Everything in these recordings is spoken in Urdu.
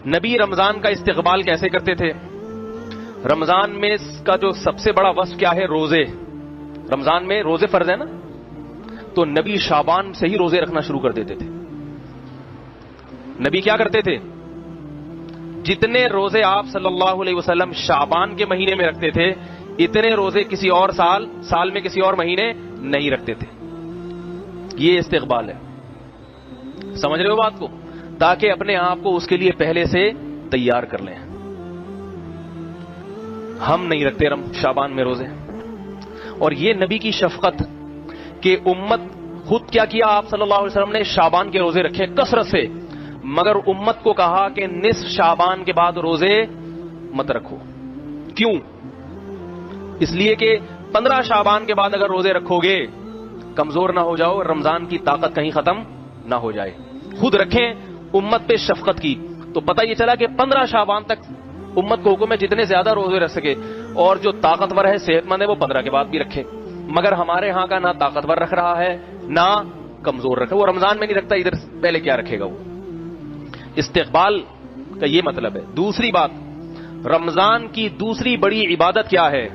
نبی رمضان کا استقبال کیسے کرتے تھے؟ رمضان میں اس کا جو سب سے بڑا وصف کیا ہے؟ روزے. رمضان میں روزے فرض ہے نا، تو نبی شعبان سے ہی روزے رکھنا شروع کر دیتے تھے. نبی کیا کرتے تھے؟ جتنے روزے آپ صلی اللہ علیہ وسلم شعبان کے مہینے میں رکھتے تھے اتنے روزے کسی اور سال میں کسی اور مہینے نہیں رکھتے تھے. یہ استقبال ہے. سمجھ رہے ہو بات کو؟ تاکہ اپنے آپ کو اس کے لیے پہلے سے تیار کر لیں. ہم نہیں رکھتے شعبان میں روزے. اور یہ نبی کی شفقت کہ امت خود کیا کیا آپ صلی اللہ علیہ وسلم نے شعبان کے روزے رکھے کثرت سے، مگر امت کو کہا کہ نصف شعبان کے بعد روزے مت رکھو. کیوں؟ اس لیے کہ 15 شعبان کے بعد اگر روزے رکھو گے کمزور نہ ہو جاؤ، رمضان کی طاقت کہیں ختم نہ ہو جائے. خود رکھیں، امت پہ شفقت کی تو پتہ یہ چلا کہ 15 شعبان تک امت کو حکم ہے جتنے زیادہ روزے رکھ سکے، اور جو طاقتور ہے صحت مند ہے وہ 15 کے بعد بھی رکھے. مگر ہمارے ہاں کا نہ طاقتور رکھ رہا ہے نہ کمزور رکھ رہا. وہ رمضان میں نہیں رکھتا، ادھر پہلے کیا رکھے گا وہ؟ استقبال کا یہ مطلب ہے. دوسری بات، رمضان کی دوسری بڑی عبادت کیا ہے؟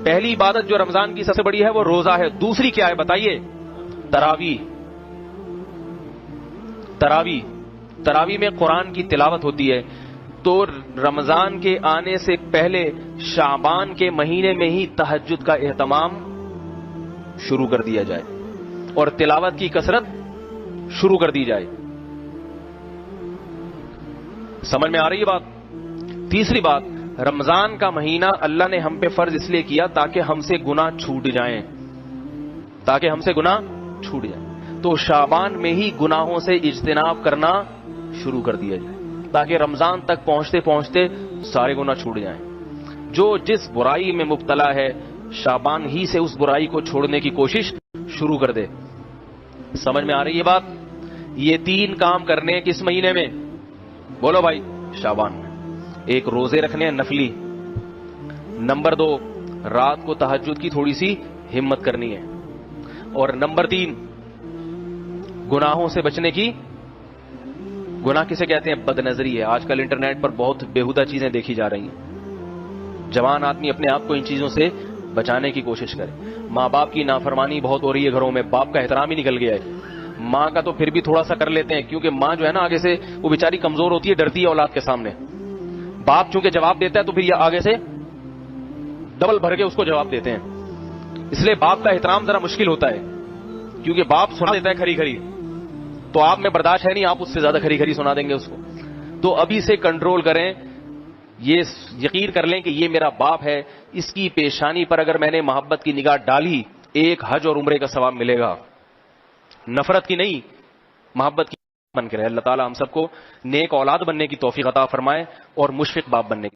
پہلی عبادت جو رمضان کی سب سے بڑی ہے وہ روزہ ہے. دوسری کیا ہے بتائیے؟ تراویح. تراویح میں قرآن کی تلاوت ہوتی ہے. تو رمضان کے آنے سے پہلے شعبان کے مہینے میں ہی تہجد کا اہتمام شروع کر دیا جائے اور تلاوت کی کثرت شروع کر دی جائے. سمجھ میں آ رہی ہے بات؟ تیسری بات، رمضان کا مہینہ اللہ نے ہم پہ فرض اس لیے کیا تاکہ ہم سے گناہ چھوٹ جائیں. تو شعبان میں ہی گناہوں سے اجتناب کرنا شروع کر دیا جائے تاکہ رمضان تک پہنچتے پہنچتے سارے گناہ چھوٹ جائیں. جو جس برائی میں مبتلا ہے شعبان ہی سے اس برائی کو چھوڑنے کی کوشش شروع کر دے. سمجھ میں آ رہی ہے بات؟ یہ 3 کام کرنے کس مہینے میں؟ بولو بھائی. شعبان میں. ایک، روزے رکھنے نفلی. نمبر 2، رات کو تہجد کی تھوڑی سی ہمت کرنی ہے. اور نمبر 3، گناہوں سے بچنے کی. گناہ کسے کہتے ہیں؟ بد نظری ہے. آج کل انٹرنیٹ پر بہت بیہودہ چیزیں دیکھی جا رہی ہیں. جوان آدمی اپنے آپ کو ان چیزوں سے بچانے کی کوشش کرے. ماں باپ کی نافرمانی بہت ہو رہی ہے گھروں میں، باپ کا احترام ہی نکل گیا ہے. ماں کا تو پھر بھی تھوڑا سا کر لیتے ہیں کیونکہ ماں جو ہے نا آگے سے وہ بیچاری کمزور ہوتی ہے، ڈرتی ہے اولاد کے سامنے. باپ چونکہ جواب دیتا ہے تو پھر یہ آگے سے ڈبل بھر کے اس کو جواب دیتے ہیں. اس لیے باپ کا احترام ذرا مشکل ہوتا ہے کیونکہ باپ سنا دیتا ہے کھری کھری، تو آپ میں برداشت ہے نہیں، آپ اس سے زیادہ کھری کھری سنا دیں گے اس کو. تو ابھی سے کنٹرول کریں. یہ یقین کر لیں کہ یہ میرا باپ ہے، اس کی پیشانی پر اگر میں نے محبت کی نگاہ ڈالی 1 حج اور عمرے کا ثواب ملے گا. نفرت کی نہیں، محبت کی بن کے رہے. اللہ تعالی ہم سب کو نیک اولاد بننے کی توفیق عطا فرمائے اور مشفق باپ بننے کی